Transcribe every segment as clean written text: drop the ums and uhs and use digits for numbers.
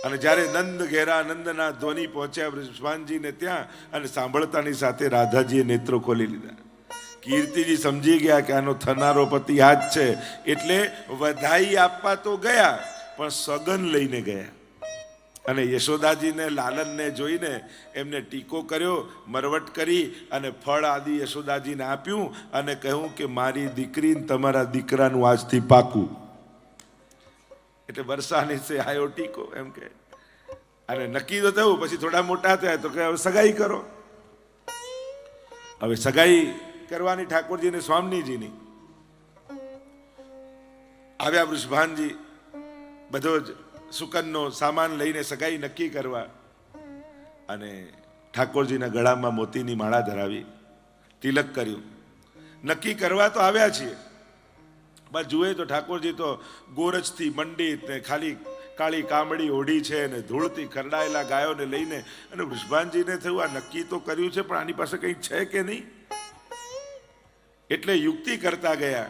અને જ્યારે નંદ ઘેરા નંદના ધ્વનિ પહોંચ્યા વૃષભાનજીને ત્યાં, અને સાંભળતાની સાથે રાધાજીએ નેત્રો ખોલી લીધા. કીર્તિજી સમજી ગયા કે આનો થનારો પતિ આ જ છે, એટલે વધાઈ આપવા તો ગયા, પણ સગન લઈને ગયા. અને યશોદાજીને લાલનને જોઈને એમને ટીકો કર્યો, મરવટ કરી અને ફળ આદિ યશોદાજીને આપ્યું અને કહ્યું કે મારી દીકરીને તમારા દીકરાનું આજથી પાકું. એટલે વર્ષાની સે આયો ટીકો એમ કે. અને નક્કી તો થયું. પછી થોડા મોટા થયા તો કે હવે સગાઈ કરો. હવે સગાઈ કરવાની ઠાકોરજીને સ્વામીજીની. આવ્યા વૃષભાનજી બધો જ સુકનનો સામાન લઈને સગાઈ નક્કી કરવા, અને ઠાકોરજીના ગળામાં મોતીની માળા ધરાવી, તિલક કર્યું. નક્કી કરવા તો આવ્યા છીએ, બસ જુએ તો ઠાકોરજી તો ગોરજથી મંડિત ને ખાલી કાળી કામડી ઓઢી છે ને ધૂળથી ખરડાયેલા ગાયોને લઈને. અને વૃષભાનજીને થયું આ નક્કી તો કર્યું છે, પણ આની પાસે કંઈ છે કે નહીં. એટલે યુક્તિ કરતા ગયા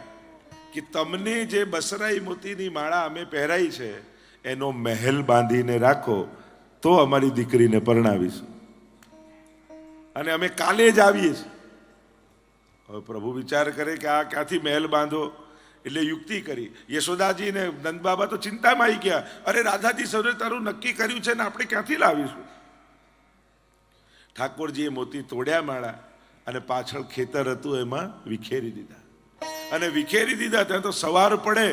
કે તમને જે બસરાઈ મોતીની માળા અમે પહેરાઈ છે એનો મહેલ બાંધીને રાખો તો અમારી દીકરીને પરણાવીશું, અને અમે કાલે જ આવીએ છીએ. હવે પ્રભુ વિચાર કરે કે આ ક્યાંથી મહેલ બાંધો, એટલે યુક્તિ કરી. યશોદાજી ને નંદબાબા તો ચિંતામાં આવી ગયા. અરે રાધાજી સૌરે તારું નક્કી કર્યું છે ને આપણે ક્યાંથી લાવીશું. ઠાકોરજીએ મોતી તોડ્યા માળા, અને પાછળ ખેતર હતું એમાં વિખેરી દીધા. અને વિખેરી દીધા ત્યાં તો સવાર પડે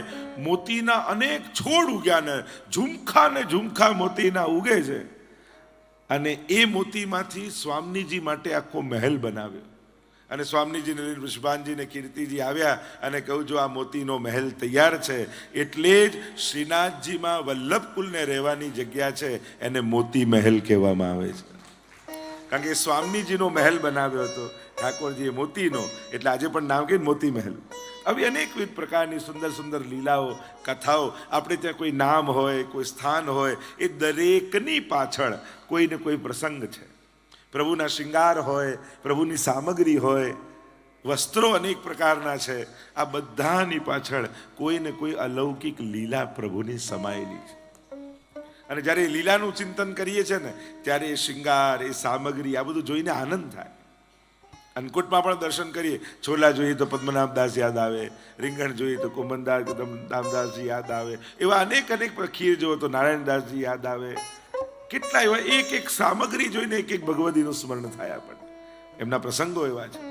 મોતીના અનેક છોડ ઉગ્યા, ને ઝુમખા મોતીના ઉગે છે. અને એ મોતીમાંથી સ્વામીજી માટે આખો મહેલ બનાવ્યો. અને સ્વામીજીને વૃષભાનજીને કીર્તિજી આવ્યા અને કહ્યું જો આ મોતીનો મહેલ તૈયાર છે, એટલે જ શ્રીનાથજીમાં વલ્લભકુલને રહેવાની જગ્યા છે એને મોતી મહેલ કહેવામાં આવે છે. કારણ કે સ્વામીજીનો મહેલ બનાવ્યો હતો ઠાકોરજીએ મોતીનો, એટલે આજે પણ નામ કે મોતી મહેલ. આવી અનેકવિધ પ્રકારની સુંદર સુંદર લીલાઓ, કથાઓ. આપણે ત્યાં કોઈ નામ હોય, કોઈ સ્થાન હોય, એ દરેકની પાછળ કોઈ ને કોઈ પ્રસંગ છે. પ્રભુના શૃંગાર હોય, પ્રભુની સામગ્રી હોય, વસ્ત્રો અનેક પ્રકારના છે. આ બધાની પાછળ કોઈ ને કોઈ અલૌકિક લીલા પ્રભુની સમાયેલી છે. અને જ્યારે એ લીલાનું ચિંતન કરીએ છીએ ને, ત્યારે એ શૃંગાર, એ સામગ્રી, આ બધું જોઈને આનંદ થાય. અન્નકૂટમાં પણ દર્શન કરીએ, છોલા જોઈએ તો પદ્મનાભદાસ યાદ આવે, રીંગણ જોઈએ તો કોમનદાસજી યાદ આવે, એવા અનેક ખીર જોવો તો નારાયણદાસજી યાદ આવે. કેટલા એવા એક એક સામગ્રી જોઈને એક એક ભગવદીનું સ્મરણ થાય આપણને. એમના પ્રસંગો એવા છે.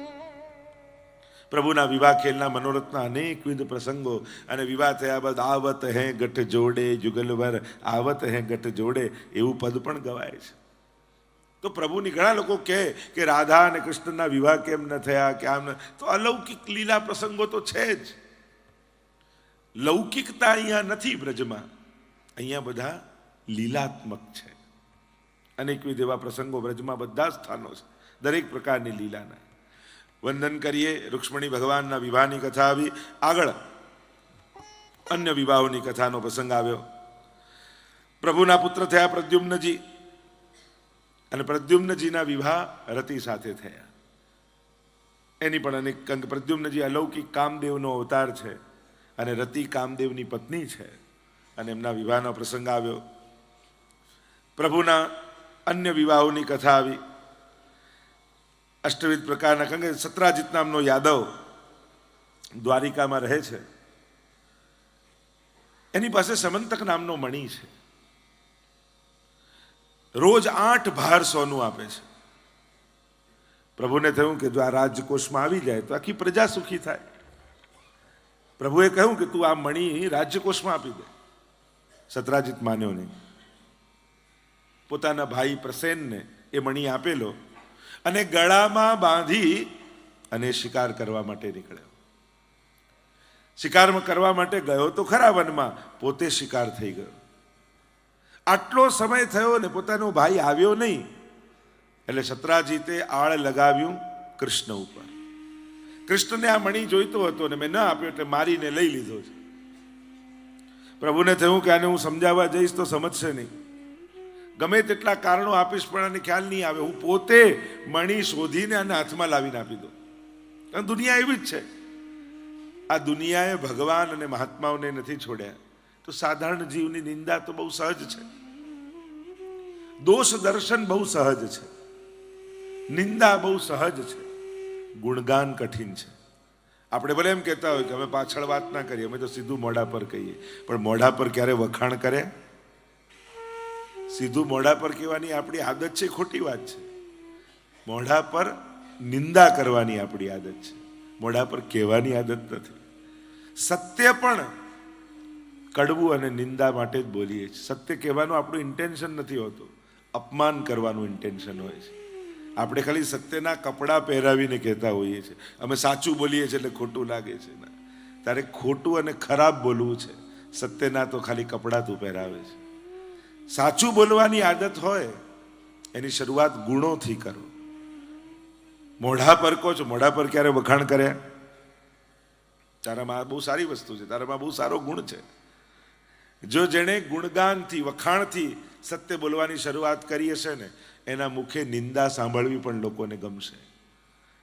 પ્રભુના વિવાહ ખેલના મનોરથના અનેકવિધ પ્રસંગો. અને વિવાહ થયા બાદ આવત હે ગઠ જોડે જુગલવર આવત હે ગઠ જોડે, એવું પદ પણ ગવાય છે. તો પ્રભુની ઘણા લોકો કહે કે રાધા અને કૃષ્ણના વિવાહ કેમ ન થયા, કે આમ. તો અલૌકિક લીલા પ્રસંગો તો છે જ. લૌકિકતા અહીંયા નથી બ્રજમાં, અહીંયા બધા લીલાત્મક છે. અનેકવિધ એવા પ્રસંગો બ્રજમાં બધા સ્થાનો છે, દરેક પ્રકારની લીલાના. વંદન કરીએ. રૂક્ષ્મણી ભગવાનના વિવાહની કથા આવી. આગળ અન્ય વિવાહોની કથાનો પ્રસંગ આવ્યો. પ્રભુના પુત્ર થયા પ્રદ્યુમ્નજી, અને પ્રદ્યુમ્નજીના વિવાહ રતિ સાથે થયા. એની પણ અનેક, કારણ કે પ્રદ્યુમ્નજી અલૌકિક કામદેવનો અવતાર છે, અને રતિ કામદેવની પત્ની છે, અને એમના વિવાહનો પ્રસંગ આવ્યો. પ્રભુના અન્ય વિવાહોની કથા આવી. અષ્ટવિધ પ્રકારના, કારણ કે સત્રાજીત નામનો યાદવ દ્વારિકામાં રહે છે. એની પાસે સમંતક નામનો મણિ છે. રોજ 8 ભાર સોનું આપે છે. પ્રભુને થયું કે જો આ રાજકોષમાં આવી જાય તો આખી પ્રજા સુખી થાય. પ્રભુએ કહ્યું કે તું આ મણિ રાજકોષમાં આપી દે. સત્રાજીત માન્યો નહીં. પોતાના ભાઈ પ્રસેનને એ મણિ આપેલો, અને ગળામાં બાંધી અને શિકાર કરવા માટે નીકળ્યો. શિકાર કરવા માટે ગયો તો ખરા વનમાં, પોતે શિકાર થઈ ગયો. આટલો સમય થયો ને પોતાનો ભાઈ આવ્યો નહીં, એટલે સત્રાજીતે આળ લગાવ્યું કૃષ્ણ ઉપર. કૃષ્ણને આ મણિ જોઈતો હતો ને મેં ન આપ્યો, એટલે મારીને લઈ લીધો છે. પ્રભુને થયું કે આને હું સમજાવવા જઈશ તો સમજશે નહીં. ગમે તેટલા કારણો આપીશ પણ આને ખ્યાલ નહીં આવે. હું પોતે મણિ શોધીને આને હાથમાં લાવીને આપી દઉં. કારણ દુનિયા એવી જ છે. આ દુનિયાએ ભગવાન અને મહાત્માઓને નથી છોડ્યા, તો સાધારણ જીવની નિંદા તો બહુ સહજ છે. દોષ દર્શન બહુ સહજ છે, નિંદા બહુ સહજ છે, ગુણગાન કઠિન છે. આપણે ભલે એમ કહેતા હોય કે અમે પાછળ વાત ના કરીએ, અમે તો સીધું મોઢા પર કહીએ, પણ મોઢા પર ક્યારે વખાણ કરે? સીધું મોઢા પર કહેવાની આપણી આદત છે, ખોટી વાત છે. મોઢા પર નિંદા કરવાની આપણી આદત છે, મોઢા પર કહેવાની આદત નથી. સત્ય પણ કડવું અને નિંદા માટે જ બોલીએ છીએ. સત્ય કહેવાનું આપણું ઇન્ટેન્શન નથી હોતું, અપમાન કરવાનું ઇન્ટેન્શન હોય છે. આપણે ખાલી સત્યના કપડાં પહેરાવીને કહેતા હોઈએ છીએ. અમે સાચું બોલીએ છીએ એટલે ખોટું લાગે છે. તારે ખોટું અને ખરાબ બોલવું છે, સત્યના તો ખાલી કપડાં તું પહેરાવે છે. સાચું બોલવાની આદત હોય એની શરૂઆત ગુણોથી કરો. મોઢા પર કહો છો, મોઢા પર ક્યારે વખાણ કર્યા? તારામાં બહુ સારી વસ્તુ છે, તારામાં બહુ સારો ગુણ છે. જો જેણે ગુણગાનથી વખાણથી સત્ય બોલવાની શરૂઆત કરી હશે ને, એના મુખે નિંદા સાંભળવી પણ લોકોને ગમશે.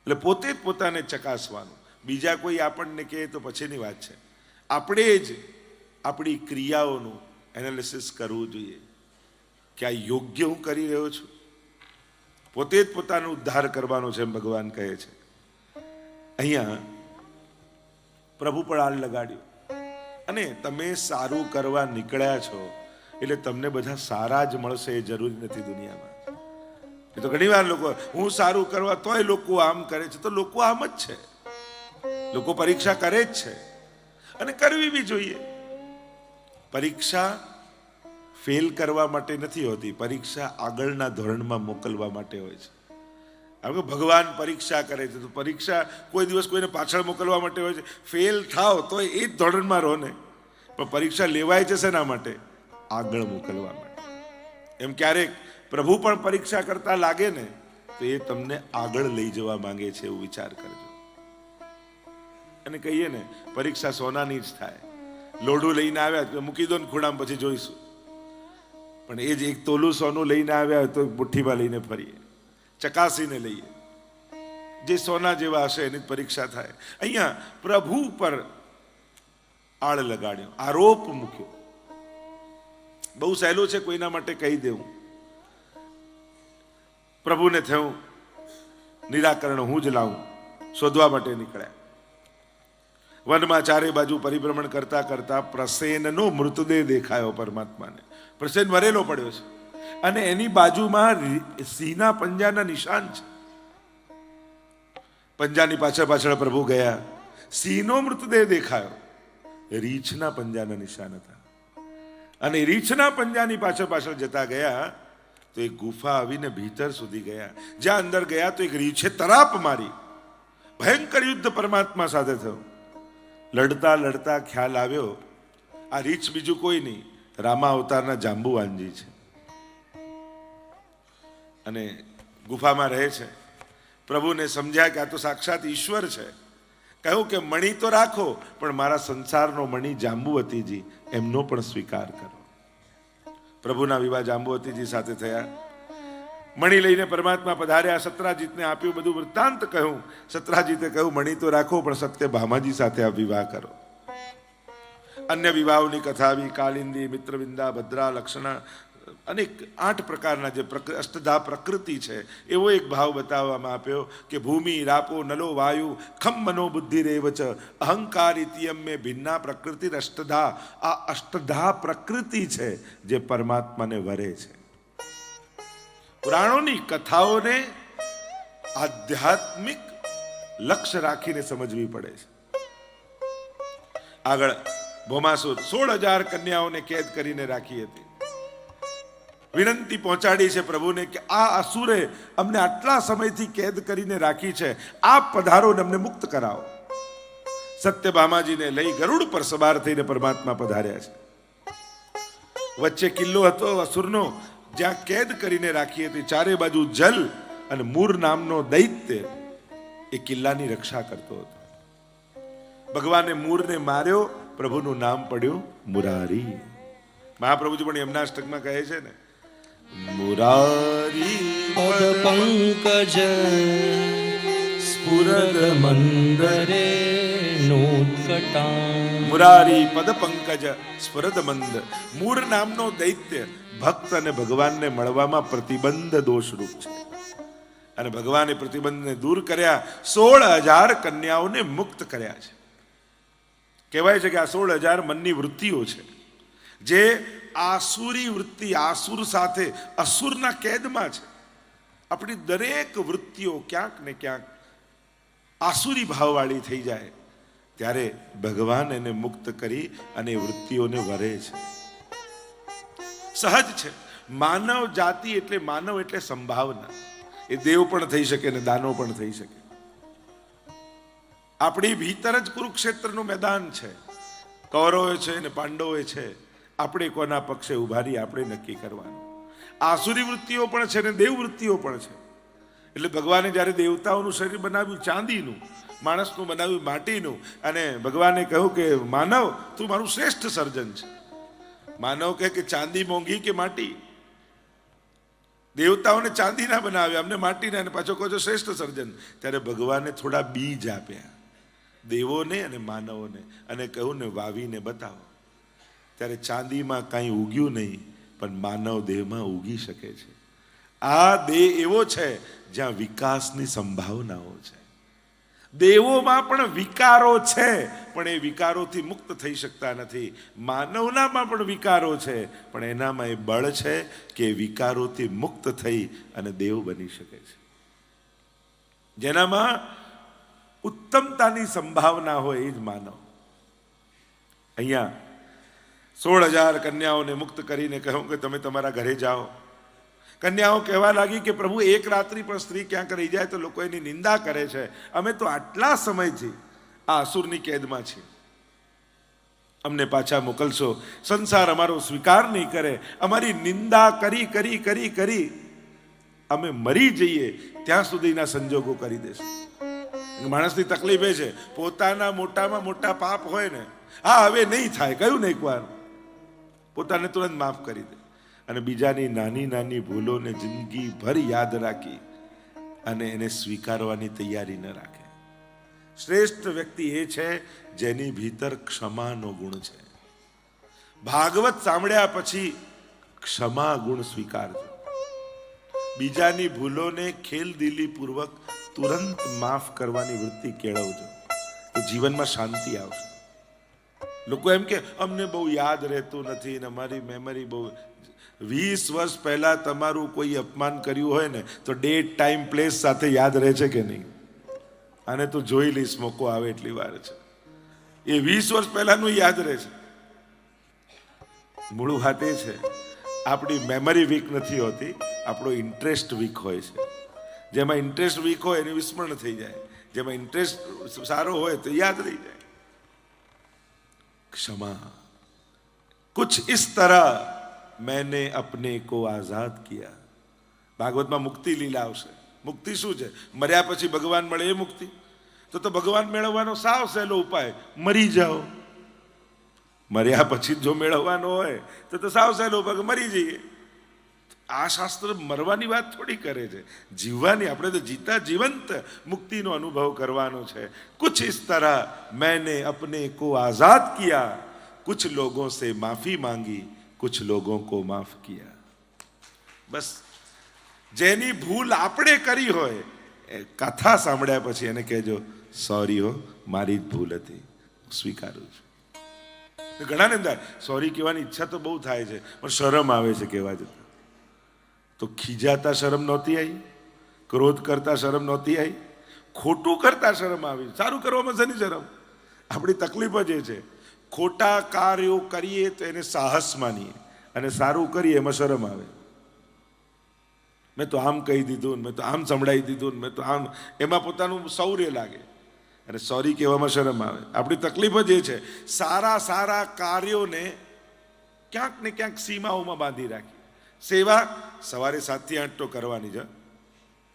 એટલે પોતે જ પોતાને ચકાસવાનું. બીજા કોઈ આપણને કહે તો પછીની વાત છે. આપણે જ આપણી ક્રિયાઓનું એનાલિસિસ કરવું જોઈએ કે આ યોગ્ય હું કરી રહ્યો છું. પોતે જ પોતાનો ઉદ્ધાર કરવાનો છે એમ ભગવાન કહે છે. અહીંયા પ્રભુ પણ આલ લગાડ્યું. અને તમે સારું કરવા નીકળ્યા છો એટલે તમને બધા સારા જ મળશે એ જરૂરી નથી દુનિયામાં. એ તો ઘણી વાર લોકો હું સારું કરવા તોય લોકો આમ કરે છે, તો લોકો આમ જ છે. લોકો પરીક્ષા કરે જ છે અને કરવી બી જોઈએ. પરીક્ષા ફેલ કરવા માટે નથી હોતી, પરીક્ષા આગળના ધોરણમાં મોકલવા માટે હોય છે. ભગવાન પરીક્ષા કરે છે તો પરીક્ષા કોઈ દિવસ કોઈને પાછળ મોકલવા માટે હોય છે. ફેલ થાવ તો એ જ ધોરણમાં રહો ને, પણ પરીક્ષા લેવાય છે શેના માટે? આગળ મોકલવા માટે. એમ ક્યારેક પ્રભુ પણ પરીક્ષા કરતા લાગે ને તો એ તમને આગળ લઈ જવા માંગે છે, એવું વિચાર કરજો. અને કહીએ ને પરીક્ષા સોનાની જ થાય. લોઢું લઈને આવ્યા મૂકી દો ને ખૂણામાં, પછી જોઈશું. પણ એ જ એક તોલું સોનું લઈને આવ્યા તો મુઠ્ઠીમાં લઈને ફરીએ, ચકાસીને લઈએ. જે સોના જેવા હશે એની પરીક્ષા થાય. અહીંયા પ્રભુ પર આળ લગાડ્યો, આરોપ મૂક્યો. બહુ સહેલું છે કોઈના માટે કહી દેવું. પ્રભુને થયું નિરાકરણ હું જ લાવું, શોધવા માટે નીકળ્યા. વનમાં ચારે બાજુ પરિભ્રમણ કરતા કરતા પ્રસેનનો મૃતદેહ દેખાયો પરમાત્માને. પ્રસેન મરેલો પડ્યો છે અને એની બાજુમાં સિંહના પંજાના નિશાન છે. પંજાની પાછળ પાછળ પ્રભુ ગયા, સિંહનો મૃતદેહ દેખાયો, રીંછના પંજાના નિશાન હતા. અને રીંછના પંજાની પાછળ પાછળ જતા ગયા તો એક ગુફા આવીને ભીતર સુધી ગયા. જ્યાં અંદર ગયા તો એક રીંછે તરાપ મારી. ભયંકર યુદ્ધ પરમાત્મા સાથે થયું. લડતા લડતા ખ્યાલ આવ્યો આ રીંછ બીજું કોઈ નહીં, રામા અવતારના જાંબુવાનજી છે અને ગુફામાં રહે છે. પ્રભુને સમજ્યા કે આ તો સાક્ષાત ઈશ્વર છે. કહ્યું કે મણી તો રાખો, પણ મારા સંસારનો મણી જાંબુવતીજી એમનો પણ સ્વીકાર કરો. પ્રભુના વિવાહ જાંબુવતીજી સાથે થયા. મણી લઈને પરમાત્મા પધાર્યા, સત્રાજીતને આપ્યું, બધું વૃત્તાંત કહ્યું. સત્રાજીતે કહ્યું મણી તો રાખો, પણ સત્યભામાજી સાથે આ વિવાહ કરો. અન્ય વિવાહોની કથા આવી, કાલિંદી, મિત્રવિંદા, ભદ્રા, લક્ષણા, અનેક 8 પ્રકારના જે અષ્ટધા પ્રકૃતિ છે એવો એક ભાવ બતાવવામાં આપ્યો કે ભૂમિ, રાપો, નલો, વાયુ, ખમ મનો બુદ્ધિ રેવચ અહંકાર ઇતિયમ મે ભિન્ના પ્રકૃતિ અષ્ટધા. આ અષ્ટધા પ્રકૃતિ છે જે પરમાત્માને વરે છે. પુરાણોની કથાઓને આધ્યાત્મિક લક્ષ્ય રાખીને સમજવી પડે છે. આગળ ભૌમાસુર 16,000 કન્યાઓને કેદ કરીને રાખી હતી. વિનંતી પહોંચાડી છે પ્રભુને કે આ અસુરે અમને આટલા સમયથી કેદ કરીને રાખી છે, આપ પધારો ને અમને મુક્ત કરાવો. સત્યભામાજીને લઈ ગરુડ પર સવાર થઈને પરમાત્મા પધાર્યા છે. વચ્ચે કિલ્લો હતો અસુરનો, જ્યાં કેદ કરીને રાખી હતી. ચારે બાજુ જલ અને મૂર નામનો દૈત્ય એ કિલ્લાની રક્ષા કરતો હતો. ભગવાને મૂરને માર્યો, પ્રભુનું નામ પડ્યું મુરારી. મહાપ્રભુજી પણ એમના અષ્ટકમાં કહે છે ને, મુરારી પદ પંકજ સ્ફુરદ મંદરે નૂત્કટાં મુરારી પદ પંકજ સ્ફુરદ મંદ. મૂળ નામનો દૈત્ય ભક્ત અને ભગવાનને મળવામાં પ્રતિબંધ દોષરૂપ છે, અને ભગવાને પ્રતિબંધને દૂર કર્યા. 16,000 કન્યાઓને મુક્ત કર્યા છે. કહેવાય છે કે આ 16,000 મનની વૃત્તિઓ છે, જે આસુરી વૃત્તિ, આસુર સાથે અસુરના કેદમાં છે. આપણી દરેક વૃત્તિઓ ક્યાંક ને ક્યાંક આસુરી ભાવવાળી થઈ જાય ત્યારે ભગવાન એને મુક્ત કરી અને વૃત્તિઓને વરે છે. સહજ છે. માનવ જાતિ એટલે માનવ એટલે સંભાવના. એ દેવ પણ થઈ શકે ને દાનવ પણ થઈ શકે. આપણી ભીતર જ કુરુક્ષેત્રનું મેદાન છે. કૌરવો છે ને પાંડવો છે. આપણે કોના પક્ષે ઉભા રહી આપણે નક્કી કરવાનું. આસુરી વૃત્તિઓ પણ છે ને દેવ વૃત્તિઓ પણ છે. એટલે ભગવાને જ્યારે દેવતાઓનું શરીર બનાવ્યું ચાંદીનું, માણસનું બનાવ્યું માટીનું, અને ભગવાને કહ્યું કે માનવ તું મારું શ્રેષ્ઠ સર્જન છે. માનવ કહે કે ચાંદી મોંઘી કે માટી? દેવતાઓને ચાંદીના બનાવ્યા, અમને માટીના, અને પાછો કહો છો શ્રેષ્ઠ સર્જન. ત્યારે ભગવાને થોડા બીજ આપ્યા દેવોને અને માનવોને, અને કહ્યું ને વાવીને બતાવો. ત્યારે ચાંદીમાં કાંઈ ઉગ્યું નહીં, પણ માનવ દેહમાં ઉગી શકે છે. આ દેહ એવો છે જ્યાં વિકાસની સંભાવનાઓ છે. દેવોમાં પણ વિકારો છે, પણ એ વિકારોથી મુક્ત થઈ શકતા નથી. માનવનામાં પણ વિકારો છે, પણ એનામાં એ બળ છે કે વિકારોથી મુક્ત થઈ અને દેવ બની શકે છે. જેનામાં ઉત્તમતાની સંભાવના હોય એ જ માનવ. અહીંયા 16,000 કન્યાઓને મુક્ત કરીને કહ્યું કે તમે તમારા ઘરે જાઓ. કન્યાઓ કહેવા લાગી કે પ્રભુ, એક રાત્રિ પણ સ્ત્રી ક્યાંક રહી જાય તો લોકો એની નિંદા કરે છે. અમે તો આટલા સમયથી આ અસુરની કેદમાં છીએ, અમને પાછા મોકલશો. સંસાર અમારો સ્વીકાર નહીં કરે. અમારી નિંદા કરી કરી કરી કરી અમે મરી જઈએ ત્યાં સુધીના સંજોગો કરી દેશે. માણસની તકલીફ એ છે, પોતાના મોટામાં મોટા પાપ હોય ને, હા હવે નહીં થાય કહ્યું ને એકવાર, પોતાને તુરંત માફ કરી દે, અને બીજાની નાની નાની ભૂલોને જિંદગી ભર યાદ રાખી અને એને સ્વીકારવાની તૈયારી ન રાખે. શ્રેષ્ઠ વ્યક્તિ એ છે જેની ભીતર ક્ષમાનો ગુણ છે. ભાગવત સાંભળ્યા પછી ક્ષમા ગુણ સ્વીકારજો. બીજાની ભૂલોને ખેલદિલી પૂર્વક તુરંત માફ કરવાની વૃત્તિ કેળવજો, તો જીવનમાં શાંતિ આવશે. લોકો એમ કે અમને બહુ યાદ રહેતું નથી ને અમારી મેમરી બહુ. 20 વર્ષ પહેલા તમારું કોઈ અપમાન કર્યું હોય ને તો ડેટ, ટાઈમ, પ્લેસ સાથે યાદ રહે છે કે નહીં? આને તો જોઈ લઈશ, મોકો આવે એટલી વાર છે. એ 20 વર્ષ પહેલાનું યાદ રહે છે. મૂળ વાત એ છે, આપણી મેમરી વીક નથી હોતી, આપણો ઇન્ટરેસ્ટ વીક હોય છે. જેમાં ઇન્ટરેસ્ટ વીક હોય એને વિસ્મરણ થઈ જાય, જેમાં ઇન્ટરેસ્ટ સારો હોય તો યાદ રહી જાય. क्षमा कुछ इस तरह मैंने अपने को आजाद किया. ભાગવતમાં મુક્તિ લીલા આવશે. મુક્તિ શું છે? મર્યા પછી ભગવાન મળે એ મુક્તિ? તો ભગવાન મેળવવાનો સાવ સહેલો ઉપાય, મરી જાઓ. મર્યા પછી જો મેળવવાનો હોય તો સાવ સહેલો ઉપાય, મરી જઈએ. આ શાસ્ત્ર મરવાની વાત થોડી કરે છે, જીવવાની. આપણે તો જીતા જીવંત મુક્તિનો અનુભવ કરવાનો છે. कुछ इस तरह मैंने अपने को आजाद किया, कुछ लोगों से माफी मांगी, कुछ लोगों को माफ किया. બસ જેની ભૂલ આપણે કરી હોય એ કથા સાંભળ્યા પછી એને કહેજો, સોરી હો, મારી જ ભૂલ હતી, સ્વીકારું છું. ઘણાને અંદર સોરી કહેવાની ઈચ્છા તો બહુ થાય છે, પણ શરમ આવે છે કહેવા જતા. તો ખીજાતા શરમ નહોતી આવી, ક્રોધ કરતા શરમ નહોતી આવી, ખોટું કરતા શરમ આવી. સારું કરવામાં શેની શરમ? આપણી તકલીફ જ એ છે, ખોટા કાર્યો કરીએ તો એને સાહસ માનીએ, અને સારું કરીએ એમાં શરમ આવે. મેં તો આમ કહી દીધું, મેં તો આમ સંભળાવી દીધું, મેં તો આમ, એમાં પોતાનું શૌર્ય લાગે, અને સોરી કહેવામાં શરમ આવે. આપણી તકલીફ જ એ છે, સારા સારા કાર્યોને ક્યાંક ને ક્યાંક સીમાઓમાં બાંધી રાખી. સેવા સવારે 7 થી 8 તો કરવાની છે.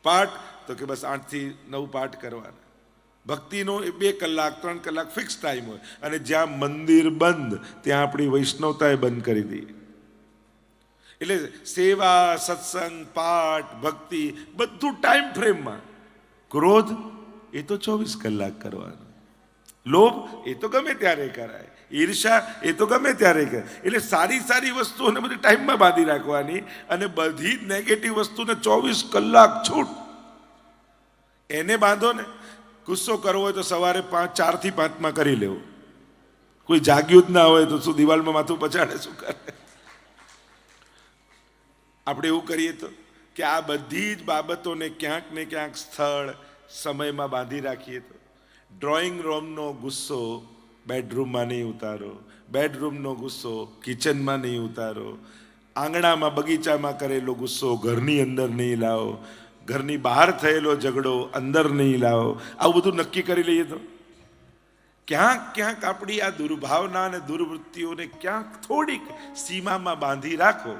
પાઠ તો કે બસ 8 થી 9 પાઠ કરવાના. ભક્તિનો 2 કલાક 3 કલાક ફિક્સ ટાઈમ હોય, અને જ્યાં મંદિર બંધ ત્યાં આપણી વૈષ્ણવતાએ બંધ કરી દઈએ. એટલે સેવા, સત્સંગ, પાઠ, ભક્તિ બધું ટાઈમ ફ્રેમમાં. ક્રોધ એ તો 24 કલાક કરવાનો. લોભ એ તો ગમે ત્યારે કરાય, ઈર્ષા એ તો ગમે ત્યારે કરે. એટલે સારી સારી વસ્તુઓને બધી ટાઈમમાં બાંધી રાખવાની, અને બધી જ નેગેટિવ વસ્તુને 24 કલાક છૂટ એને બાંધો ને. ગુસ્સો કરવો હોય તો સવારે 4 થી 5 કરી લેવો. કોઈ જાગ્યું જ ના હોય તો શું દિવાલમાં માથું પછાડે, શું કરે? આપણે એવું કરીએ તો કે આ બધી જ બાબતોને ક્યાંક ને ક્યાંક સ્થળ સમયમાં બાંધી રાખીએ તો ડ્રોઈંગ રૂમનો ગુસ્સો બેડરૂમમાં નહીં ઉતારો, બેડરૂમનો ગુસ્સો કિચનમાં નહીં ઉતારો, આંગણામાં બગીચામાં કરેલો ગુસ્સો ઘરની અંદર નહીં લાવો, ઘરની બહાર થયેલો ઝઘડો અંદર નહીં લાવો. આવું બધું નક્કી કરી લઈએ તો ક્યાંક ક્યાંક આપણી આ દુર્ભાવના અને દુર્વૃત્તિઓને ક્યાંક થોડીક સીમામાં બાંધી રાખો.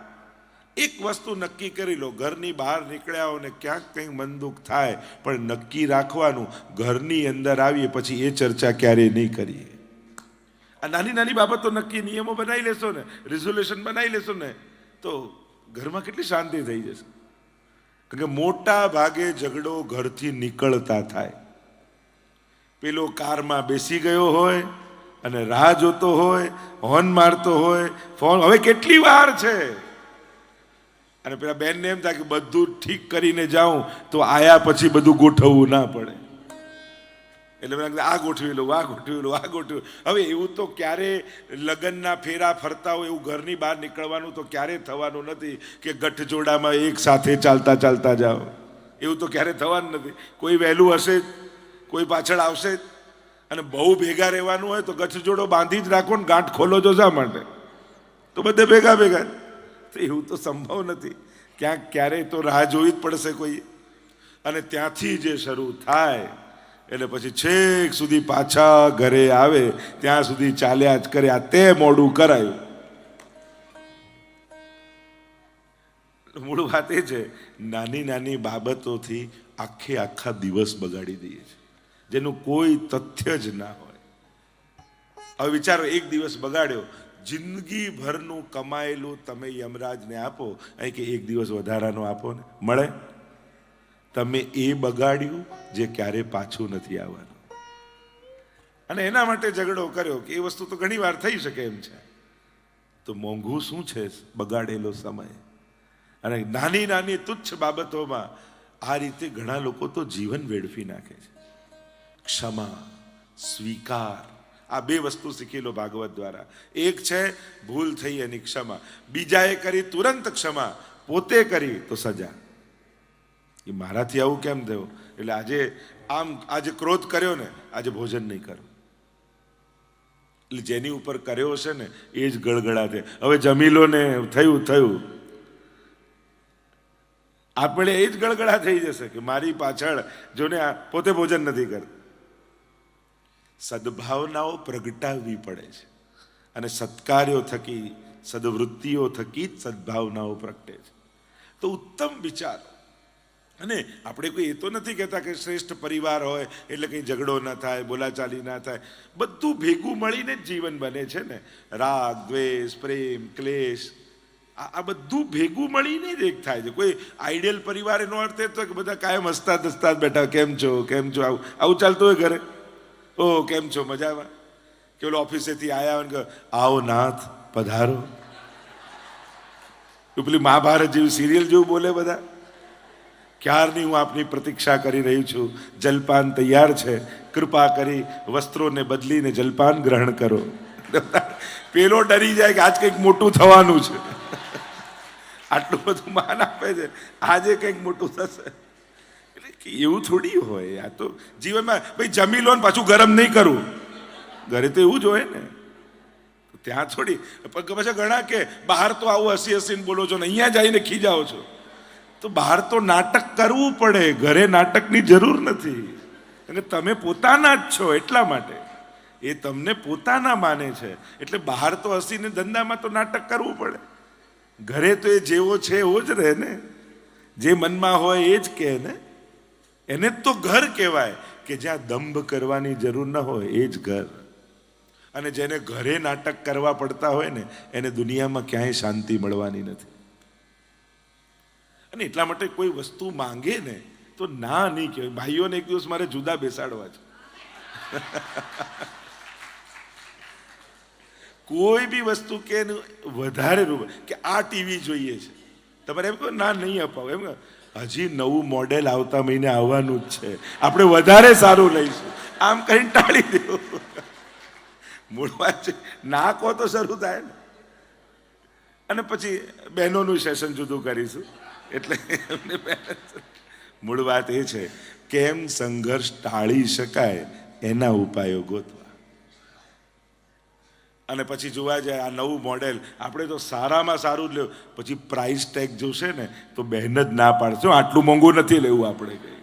એક વસ્તુ નક્કી કરી લો, ઘરની બહાર નીકળ્યા હો ને ક્યાંક કંઈક મન દુઃખ થાય, પણ નક્કી રાખવાનું ઘરની અંદર આવીએ પછી એ ચર્ચા ક્યારેય નહીં કરીએ. આ નાની નાની બાબતો નક્કી નિયમો બનાવી લેશો ને, રિઝોલ્યુશન બનાવી લેશો ને, તો ઘરમાં કેટલી શાંતિ થઈ જશે. કારણ કે મોટા ભાગે ઝઘડો ઘરથી નીકળતા થાય. પેલો કારમાં બેસી ગયો હોય અને રાહ જોતો હોય, હોર્ન મારતો હોય, ફોન હવે કેટલી વાર છે, અને પેલા બેનને એમ થાય કે બધું ઠીક કરીને જાઉં તો આયા પછી બધું ગોઠવવું ના પડે. એટલે આ ગોઠવી લો, આ ગોઠવી લો, આ ગોઠવી. હવે એવું તો ક્યારે લગ્નના ફેરા ફરતા હોય એવું ઘરની બહાર નીકળવાનું તો ક્યારે થવાનું નથી કે ગઠજોડામાં એક સાથે ચાલતા ચાલતા જાઓ. એવું તો ક્યારે થવાનું નથી. કોઈ વહેલું હશે, કોઈ પાછળ આવશે જ. અને બહુ ભેગા રહેવાનું હોય તો ગઠજોડો બાંધી જ રાખો ને, ગાંઠ ખોલો જો શા માટે? તો બધે ભેગા ભેગા. તો એવું તો સંભવ નથી. ક્યાંક ક્યારેય તો રાહ જોવી જ પડશે કોઈ. અને ત્યાંથી જે શરૂ થાય એટલે પછી છેક સુધી પાછા ઘરે આવે ત્યાં સુધી ચાલ્યા જ કરે. આ તે મોડું કરાયું. મૂળ વાત એ છે, નાની નાની બાબતોથી આખા દિવસ બગાડી દઈએ છીએ, જેનું કોઈ તથ્ય જ ના હોય. હવે વિચારો, એક દિવસ બગાડ્યો, જિંદગી ભરનું કમાયેલું તમે યમરાજને આપો, અહીં કે એક દિવસ વધારાનો આપો ને, મળે? તમે એ બગાડ્યું જે ક્યારે પાછું નથી આવવાનું. અને એના માટે ઝઘડો કર્યો કે એ વસ્તુ તો ઘણી વાર થઈ શકે એમ છે. તો મોંઘું શું છે બગાડેલો સમય. અને નાની નાની તુચ્છ બાબતોમાં આ રીતે ઘણા લોકો તો જીવન વેડફી નાખે છે. ક્ષમા, સ્વીકાર, આ 2 વસ્તુ શીખી લો ભાગવત દ્વારા. એક છે ભૂલ થઈ એની ક્ષમા, બીજાએ કરી તુરંત ક્ષમા, પોતે કરી તો સજા. એ મારાથી આવું કેમ થયું, એટલે આજે ક્રોધ કર્યો ને, આજે ભોજન નહીં કરો. એટલે જેની ઉપર કર્યો હશે ને એ જ ગળગળા થાય. હવે જમી લો ને, થયું. આપણે એ જ ગળગળા થઈ જશે કે મારી પાછળ જોને પોતે ભોજન નથી કરતા. સદભાવનાઓ પ્રગટાવવી પડે છે, અને સત્કાર્યો થકી, સદવૃત્તિઓ થકી જ સદભાવનાઓ પ્રગટે છે. તો ઉત્તમ વિચારો. અને આપણે કોઈ એ તો નથી કહેતા કે શ્રેષ્ઠ પરિવાર હોય એટલે કંઈ ઝઘડો ના થાય, બોલાચાલી ના થાય. બધું ભેગું મળીને જ જીવન બને છે ને. રાગ, દ્વેષ, પ્રેમ, ક્લેશ, આ બધું ભેગું મળીને જ એક થાય છે. કોઈ આઈડિયલ પરિવાર એનો અર્થ એ તો કે બધા કાયમ હસતા દસતા બેઠા, કેમ છો, આવું ચાલતું હોય ઘરે. ઓ કેમ છો, મજામાં? કે ઓલો ઓફિસેથી આવ્યા હોય કે આવો નાથ પધારો. પેલી મહાભારત જેવી સિરિયલ જેવું બોલે બધા. ક્યારની હું આપની પ્રતીક્ષા કરી રહી છું, જલપાન તૈયાર છે, કૃપા કરી વસ્ત્રોને બદલીને જલપાન ગ્રહણ કરો. પેલો ડરી જાય કે આજ કંઈક મોટું થવાનું છે. આટલું બધું માન આપે છે, આજે કંઈક મોટું થશે. એટલે એવું થોડી હોય. આ તો જીવનમાં ભાઈ જમી લો ને પાછું ગરમ નહીં કરવું. ઘરે તો એવું જ હોય ને. ત્યાં થોડી પછી ઘણા કે બહાર તો આવું હસી બોલો છો ને, અહીંયા જઈને ખીજાવો છો. તો બહાર તો નાટક કરવું પડે, ઘરે નાટકની જરૂર નથી. અને તમે પોતાના જ છો એટલા માટે. એ તમને પોતાના માને છે એટલે બહાર તો હસીને ધંધામાં તો નાટક કરવું પડે. ઘરે તો એ જેવો છે એવો જ રહે ને, જે મનમાં હોય એ જ કહે ને. એને જ તો ઘર કહેવાય કે જ્યાં દંભ કરવાની જરૂર ન હોય એ જ ઘર. અને જેને ઘરે નાટક કરવા પડતા હોય ને એને દુનિયામાં ક્યાંય શાંતિ મળવાની નથી. અને એટલા માટે કોઈ વસ્તુ માંગે ને તો ના નહીં કહેવાય. ભાઈઓને એક દિવસ મારે જુદા બેસાડવા છે. કોઈ બી વસ્તુ કે એનું વધારે રૂપ કે આ ટીવી જોઈએ છે, તમારે એમ કહો ના નહીં અપાવો, એમ હજી નવું મોડેલ આવતા મહિને આવવાનું જ છે, આપણે વધારે સારું લઈશું, આમ કરીને ટાળી દેવું. મૂળ વાત છે ના કહો તો શરૂ થાય ને. અને પછી બહેનોનું સેશન જુદું કરીશું. એટલે મૂળ વાત એ છે કેમ સંઘર્ષ ટાળી શકાય એના ઉપાયો ગોતવા. અને પછી જોવા જાય આ નવું મોડેલ, આપણે તો સારામાં સારું જ લેવું, પછી પ્રાઇસ ટેગ જોશે ને તો બહેન જ ના પાડશે આટલું મોંઘું નથી લેવું આપણે કઈ.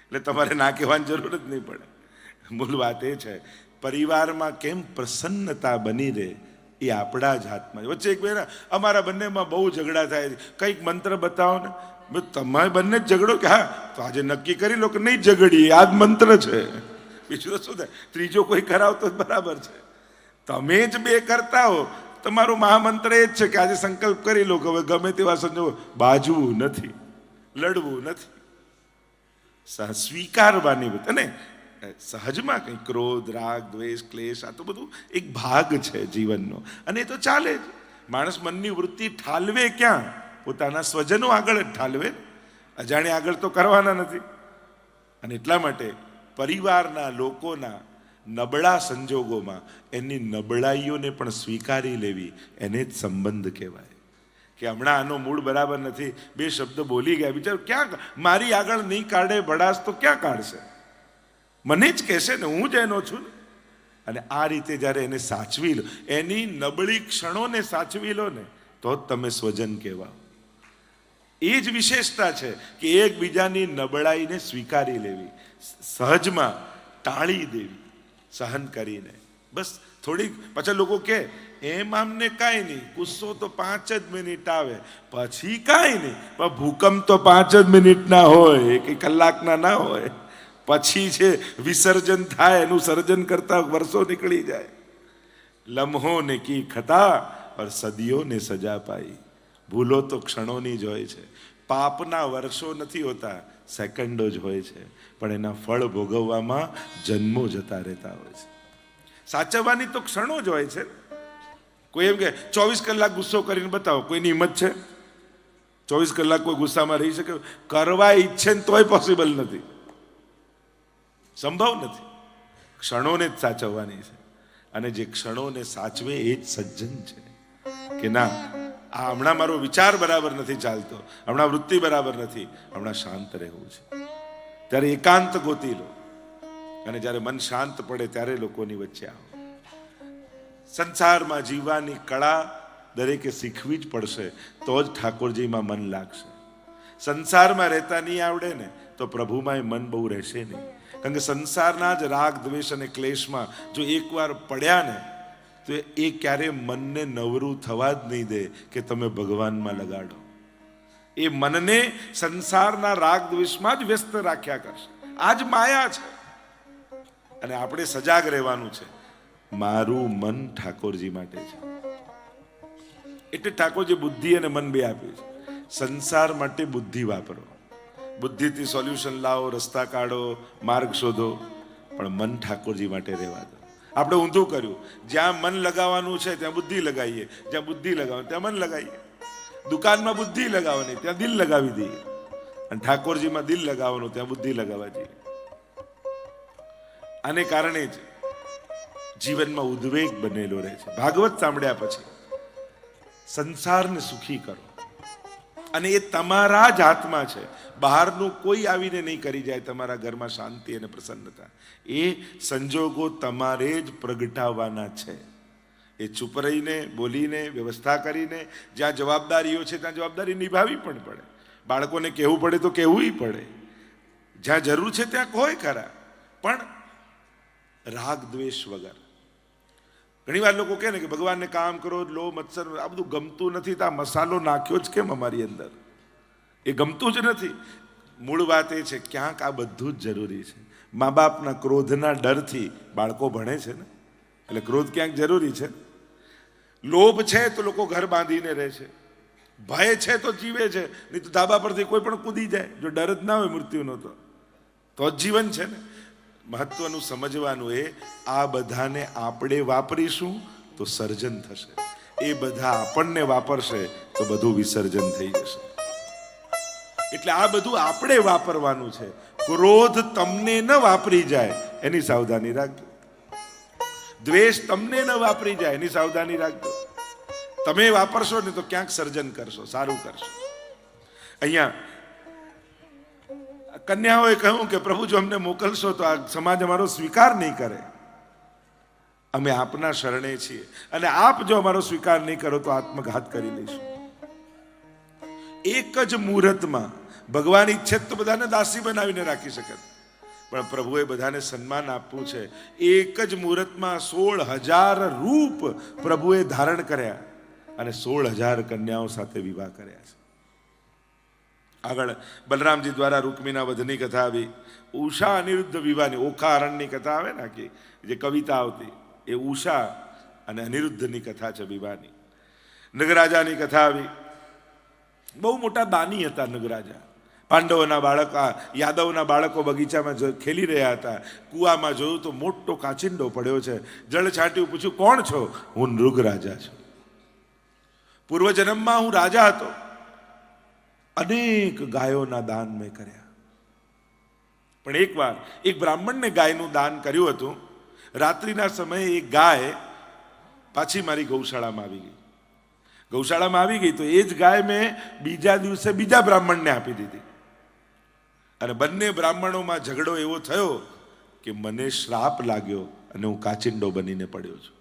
એટલે તમારે ના કહેવાની જરૂર જ નહીં પડે. મૂળ વાત એ છે પરિવારમાં કેમ પ્રસન્નતા બની રહે એ આપણા જ હાથમાં. વચ્ચે એક બેન અમારા બંનેમાં બહુ ઝઘડા થાય, કંઈક મંત્ર બતાવો ને. તમે બંને જ ઝઘડો કે હા તો આજે નક્કી કરી લો કે નહીં ઝઘડીએ, આ જ મંત્ર છે, બીજું તો શું થાય, ત્રીજો કોઈ કરાવતો જ બરાબર છે. તમે જ બે કરતા હો, તમારો મહામંત્ર એ જ છે કે આજે સંકલ્પ કરી લો કે હવે ગમે તેવા સંજોગો બાજવું નથી, લડવું નથી, સ્વીકારવાની. અને સહજમાં કંઈ ક્રોધ, રાગ, દ્વેષ, ક્લેશ આ તો બધું એક ભાગ છે જીવનનો, અને એ તો ચાલે જ. માણસ મનની વૃત્તિ ઠાલવે ક્યાં? પોતાના સ્વજનો આગળ જ ઠાલવે, અજાણે આગળ તો કરવાના નથી. અને એટલા માટે પરિવારના લોકોના નબળા સંજોગોમાં એની નબળાઈઓને પણ સ્વીકારી લેવી, એને જ સંબંધ કહેવાય. કે હમણાં આનો મૂડ બરાબર નથી, બે શબ્દ બોલી ગયા, બિચારો ક્યાં મારી આગળ નહીં કાઢે ભડાસ તો ક્યાં કાઢશે, મને જ કહેશે ને, હું જ એનો છું ને. અને આ રીતે જ્યારે એને સાચવી લો, એની નબળી ક્ષણોને સાચવી લો ને, તો જ તમે સ્વજન કહેવાઓ. એ જ વિશેષતા છે કે એકબીજાની નબળાઈને સ્વીકારી લેવી, સહજમાં ટાળી દેવી, સહન કરીને. બસ થોડીક પછી લોકો કે એમ આમને કાંઈ નહીં, ગુસ્સો તો 5 જ મિનિટ આવે, પછી કાંઈ નહીં, પણ ભૂકંપ તો 5 જ મિનિટના હોય કે કલાકના ના હોય, પછી છે વિસર્જન થાય, એનું સર્જન કરતા વર્ષો નીકળી જાય. લમ્હો ને કી ખતા और સદીઓ ને સજા પાઈ. ભૂલો તો ક્ષણોની જ હોય છે, પાપના વર્ષો નથી હોતા, સેકન્ડો જ હોય છે, પણ એના ફળ ભોગવવામાં જન્મો જતા રહેતા હોય છે. સાચવવાની તો ક્ષણો જ હોય છે. કોઈ એમ કે 24 કલાક ગુસ્સો કરીને બતાવો, કોઈની હિંમત છે? 24 કલાક કોઈ ગુસ્સામાં રહી શકે? કરવા ઈચ્છે ને તોય પોસિબલ નથી, સંભવ નથી. ક્ષણોને જ સાચવવાની છે, અને જે ક્ષણોને સાચવે એ જ સજ્જન છે. કે ના આ હમણાં મારો વિચાર બરાબર નથી ચાલતો, હમણાં વૃત્તિ બરાબર નથી, હમણાં શાંત રહેવું છે. ત્યારે એકાંત ગોતી લો, અને જ્યારે મન શાંત પડે ત્યારે લોકોની વચ્ચે આવો. સંસારમાં જીવવાની કળા દરેકે શીખવી જ પડશે, તો જ ઠાકોરજીમાં મન લાગશે. સંસારમાં રહેતા નહીં આવડે ને તો પ્રભુમાં મન બહુ રહેશે નહીં. કારણ કે સંસારના જ રાગ, દ્વેષ અને ક્લેશમાં જો એકવાર પડ્યા ને તો એ ક્યારે મનને નવરું થવા જ નહીં દે કે તમે ભગવાનમાં લગાડો. એ મનને સંસારના રાગ દ્વેષમાં જ વ્યસ્ત રાખ્યા કરશે. આ જ માયા છે, અને આપણે સજાગ રહેવાનું છે. મારું મન ઠાકોરજી માટે છે, એટલે ઠાકોરજી બુદ્ધિ અને મન બે આપ્યું છે. સંસાર માટે બુદ્ધિ વાપરો, બુદ્ધિથી સોલ્યુશન લાવો, રસ્તા કાઢો, માર્ગ શોધો, પણ મન ઠાકોરજી માટે રહેવા દો. આપણે ઊંધું કર્યું, જ્યાં મન લગાવવાનું છે ત્યાં બુદ્ધિ લગાવીએ, જ્યાં બુદ્ધિ લગાવવાનું ત્યાં મન લગાવીએ. દુકાનમાં બુદ્ધિ લગાવવાની ત્યાં દિલ લગાવી દઈએ, અને ઠાકોરજીમાં દિલ લગાવવાનું ત્યાં બુદ્ધિ લગાવવા જઈએ. આને કારણે જ જીવનમાં ઉદ્વેગ બનેલો રહે છે. ભાગવત સાંભળ્યા પછી સંસારને સુખી કરો, અને એ તમારા જ હાથમાં છે. બહારનું કોઈ આવીને નહીં કરી જાય તમારા ઘરમાં શાંતિ અને પ્રસન્નતા. એ સંજોગો તમારે જ પ્રગટાવવાના છે. એ ચૂપ રહીને, બોલીને, વ્યવસ્થા કરીને, જ્યાં જવાબદારીઓ છે ત્યાં જવાબદારી નિભાવવી પણ પડે. બાળકોને કહેવું પડે તો કહેવું પડે, જ્યાં જરૂર છે ત્યાં કોઈ ખરા, પણ રાગ દ્વેષ વગર. ઘણી વાર લોકો કહે ને કે ભગવાનને કામ કરો, લો મત્સર, આ બધું ગમતું નથી, તો આ મસાલો નાખ્યો જ કેમ અમારી અંદર? એ ગમતું જ નથી. મૂળ વાત એ છે ક્યાંક આ બધું જ જરૂરી છે. મા બાપના ક્રોધના ડરથી બાળકો ભણે છે ને, એટલે ક્રોધ ક્યાંક જરૂરી છે. લોભ છે તો લોકો ઘર બાંધીને રહે છે, ભય છે તો જીવે છે, નહીં તો ધાબા પરથી કોઈ પણ કૂદી જાય. જો ડર જ ના હોય મૃત્યુનો તો જ જીવન છે ને. મહત્વનું સમજવાનું એ, આ બધાને આપણે વાપરીશું તો સર્જન થશે. એ બધા આપણને વાપરશે તો બધું વિસર્જન થઈ જશે. એટલે આ બધું આપણે વાપરવાનું છે. ક્રોધ તમને ન વાપરી જાય એની સાવધાની રાખજો. દ્વેષ તમને ન વાપરી જાય એની સાવધાની રાખજો. તમે વાપરશો ને તો ક્યાંક સર્જન કરશો, સારું કરશો. અહીંયા કન્યાઓએ કહ્યું કે પ્રભુ જો અમને મોકલશો તો આ સમાજ અમારો સ્વીકાર નહીં કરે. અમે આપના શરણે છીએ અને આપ જો અમારો સ્વીકાર નહીં કરો તો આત્મઘાત કરી લઈશું. એક જ મુહૂર્તમાં ભગવાન ઈચ્છે તો બધાને દાસી બનાવીને રાખી શકે, પણ પ્રભુએ બધાને સન્માન આપવું છે. એક જ મુહૂર્તમાં 16,000 રૂપ પ્રભુએ ધારણ કર્યા અને 16,000 કન્યાઓ સાથે વિવાહ કર્યા છે. આગળ બલરામજી દ્વારા રૂકમીના વધની કથા આવી. ઉષા અનિરુદ્ધ વિવાહની, ઓખા અરણની કથા આવે ને, કે જે કવિતા આવતી એ ઉષા અને અનિરુદ્ધની કથા છે વિવાહની. નગરાજાની કથા આવી. બહુ મોટા દાની હતા નગરાજા. પાંડવોના બાળક, યાદવના બાળકો બગીચામાં ખેલી રહ્યા હતા. કૂવામાં જોયું તો મોટો કાચિંડો પડ્યો છે. જળ છાંટ્યું, પૂછ્યું કોણ છો? હું નૃગ રાજા છું. પૂર્વજન્મમાં હું રાજા હતો. અનેક ગાયોના દાન મેં કર્યા. પણ એકવાર એક બ્રાહ્મણને ગાયનું દાન કર્યું હતું. રાત્રિના સમયે એક ગાય પાછી મારી ગૌશાળામાં આવી ગઈ. ગૌશાળામાં આવી ગઈ તો એ જ ગાય મેં બીજા દિવસે બીજા બ્રાહ્મણને આપી દીધી. અને બંને બ્રાહ્મણોમાં ઝઘડો એવો થયો કે મને શ્રાપ લાગ્યો અને હું કાચિંડો બનીને પડ્યો છું.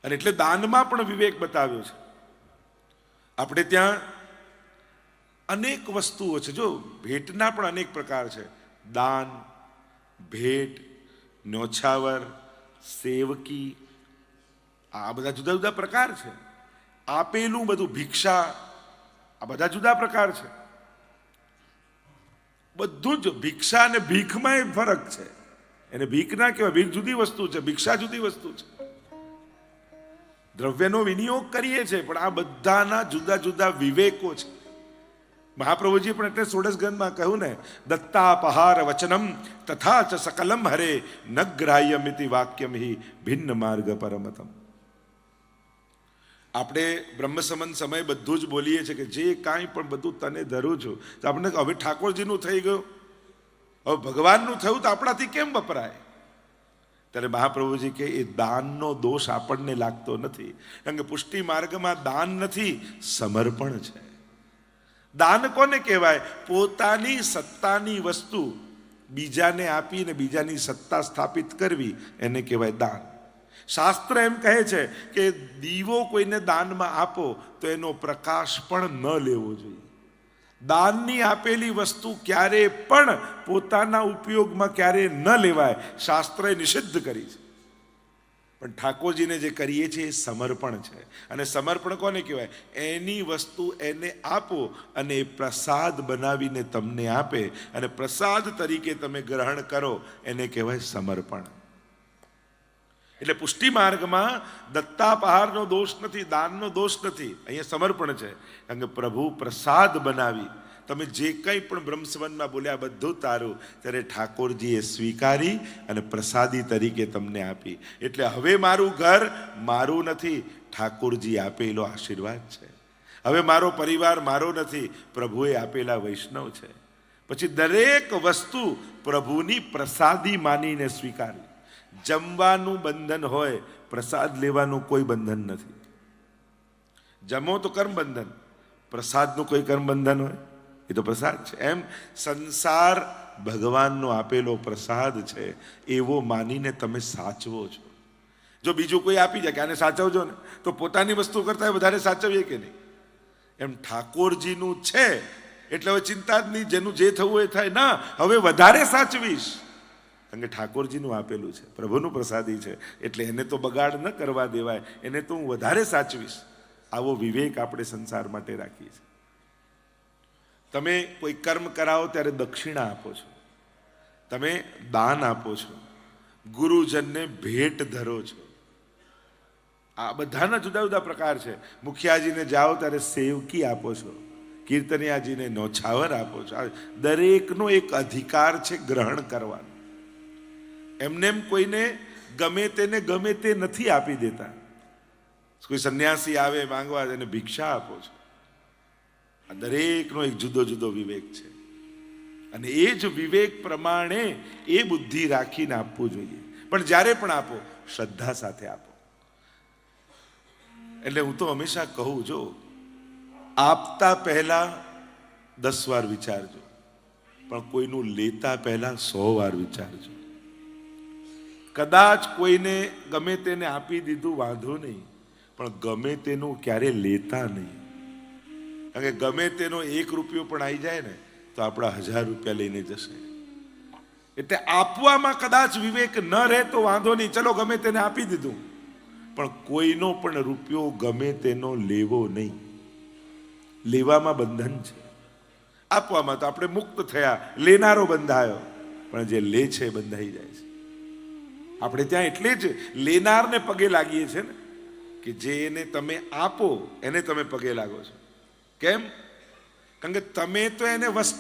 અને એટલે દાનમાં પણ વિવેક બતાવ્યો છે. આપણે ત્યાં અનેક વસ્તુઓ છે. જો ભેટના પણ અનેક પ્રકાર છે. દાન, ભેટ, ન્યોછાવર, સેવકી, આ બધા જુદા જુદા પ્રકાર છે. આપેલું બધું, ભિક્ષા, આ બધા જુદા પ્રકાર છે. બધું જ ભિક્ષા અને ભીખમાં ફરક છે. એને ભીખ ના કહેવાય. ભીખ જુદી વસ્તુ છે, ભિક્ષા જુદી વસ્તુ છે. દ્રવ્યનો વિનિયોગ કરીએ છીએ પણ આ બધાના જુદા જુદા વિવેકો છે. મહાપ્રભુજી પણ એટલે 16 ગ્રંથમાં કહ્યું ને, દત્તાપહાર વચનમ તથા ચ સકલમ હરે ન ગ્રાહ્યમિતિ વાક્યમ હિ ભિન્ન માર્ગ પરમતમ. આપણે બ્રહ્મસમન સમય બધું જ બોલીએ છીએ કે જે કાંઈ પણ બધું તને ધરું છું. તો આપણે હવે ઠાકોરજીનું થઈ ગયું, હવે ભગવાનનું થયું તો આપણાથી કેમ વપરાય? ત્યારે મહાપ્રભુજી કે એ દાનનો દોષ આપણને લાગતો નથી, કારણ કે પુષ્ટિ માર્ગમાં દાન નથી, સમર્પણ છે. દાન કોને કહેવાય? પોતાની સત્તાની વસ્તુ બીજાને આપીને બીજાની સત્તા સ્થાપિત કરવી, એને કહેવાય દાન. શાસ્ત્ર એમ કહે છે કે દીવો કોઈને દાનમાં આપો તો એનો પ્રકાશ પણ ન લેવો જોઈએ. દાનની આપેલી વસ્તુ ક્યારે પણ પોતાના ઉપયોગમાં ક્યારે ન લેવાય, શાસ્ત્રએ નિષિદ્ધ કરી છે. પણ ઠાકોરજીને જે કરીએ છીએ એ સમર્પણ છે. અને સમર્પણ કોને કહેવાય? એની વસ્તુ એને આપો અને એ પ્રસાદ બનાવીને તમને આપે અને પ્રસાદ તરીકે તમે ગ્રહણ કરો, એને કહેવાય સમર્પણ. એટલે પુષ્ટિ માર્ગમાં દત્તાપહારનો દોષ નથી, દાનનો દોષ નથી, અહીંયા સમર્પણ છે. કારણ કે પ્રભુ પ્રસાદ બનાવી તમે જે કંઈ પણ બ્રહ્મસમનમાં બોલ્યા બધું તારું, ત્યારે ઠાકોરજીએ સ્વીકારી અને પ્રસાદી તરીકે તમને આપી. એટલે હવે મારું ઘર મારું નથી, ઠાકોરજી આપેલો આશીર્વાદ છે. હવે મારો પરિવાર મારો નથી, પ્રભુએ આપેલા વૈષ્ણવ છે. પછી દરેક વસ્તુ પ્રભુની પ્રસાદી માનીને સ્વીકારી. જમવાનું બંધન હોય, પ્રસાદ લેવાનું કોઈ બંધન નથી. જમો તો કર્મ બંધન, પ્રસાદનું કોઈ કર્મ બંધન હોય? એ તો પ્રસાદ છે. એમ સંસાર ભગવાનનો આપેલો પ્રસાદ છે, એવો માનીને તમે સાચવો છો. જો બીજું કોઈ આપી જાય કે આને સાચવજો ને, તો પોતાની વસ્તુ કરતા વધારે સાચવીએ કે નહીં? એમ ઠાકોરજીનું છે એટલે હવે ચિંતા જ નહીં, જેનું જે થવું એ થાય. ના, હવે વધારે સાચવીશ, કારણ કે ઠાકોરજીનું આપેલું છે, પ્રભુનું પ્રસાદી છે, એટલે એને તો બગાડ ન કરવા દેવાય, એને તો હું વધારે સાચવીશ. આવો વિવેક આપણે સંસાર માટે રાખીએ છીએ. તમે કોઈ કર્મ કરાવો ત્યારે દક્ષિણા આપો છો, તમે દાન આપો છો, ગુરુજનને ભેટ ધરો છો. આ બધાના જુદા જુદા પ્રકાર છે. મુખિયાજીને જાઓ ત્યારે સેવકી આપો છો, કીર્તનિયાજીને નોછાવર આપો છો. દરેકનો એક અધિકાર છે ગ્રહણ કરવાનો. એમને એમ કોઈને ગમે તેને ગમે તે નથી આપી દેતા. કોઈ સંન્યાસી આવે માંગવા, એને ભિક્ષા આપો છો. આ દરેકનો એક જુદો જુદો વિવેક છે, અને એ જ વિવેક પ્રમાણે એ બુદ્ધિ રાખીને આપવું જોઈએ. પણ જ્યારે પણ આપો, શ્રદ્ધા સાથે આપો. એટલે હું તો હંમેશા કહું, જો આપતા પહેલા 10 વાર વિચારજો, પણ કોઈનું લેતા પહેલા 100 વાર વિચારજો. કદાચ કોઈને ગમે તેને આપી દીધું વાંધો નહીં, પણ ગમે તેનું ક્યારે લેતા નહીં. કારણ કે ગમે તેનો 1 રૂપિયો પણ આવી જાય ને તો આપણા 1000 રૂપિયા લઈને જશે. એટલે આપવામાં કદાચ વિવેક ન રહે તો વાંધો નહીં, ચલો ગમે તેને આપી દીધું, પણ કોઈનો પણ રૂપિયો ગમે તેનો લેવો નહીં. લેવામાં બંધન છે, આપવામાં તો આપણે મુક્ત થયા, લેનારો બંધાયો, પણ જે લે છે એ બંધાઈ જાય છે. આપણે ત્યાં એટલે જ લેનારને પગે લાગીએ છીએ ને, કે જેને તમે આપો એને તમે પગે લાગો છો. કેમ? કારણ કે તમે તો એને વસ્તુ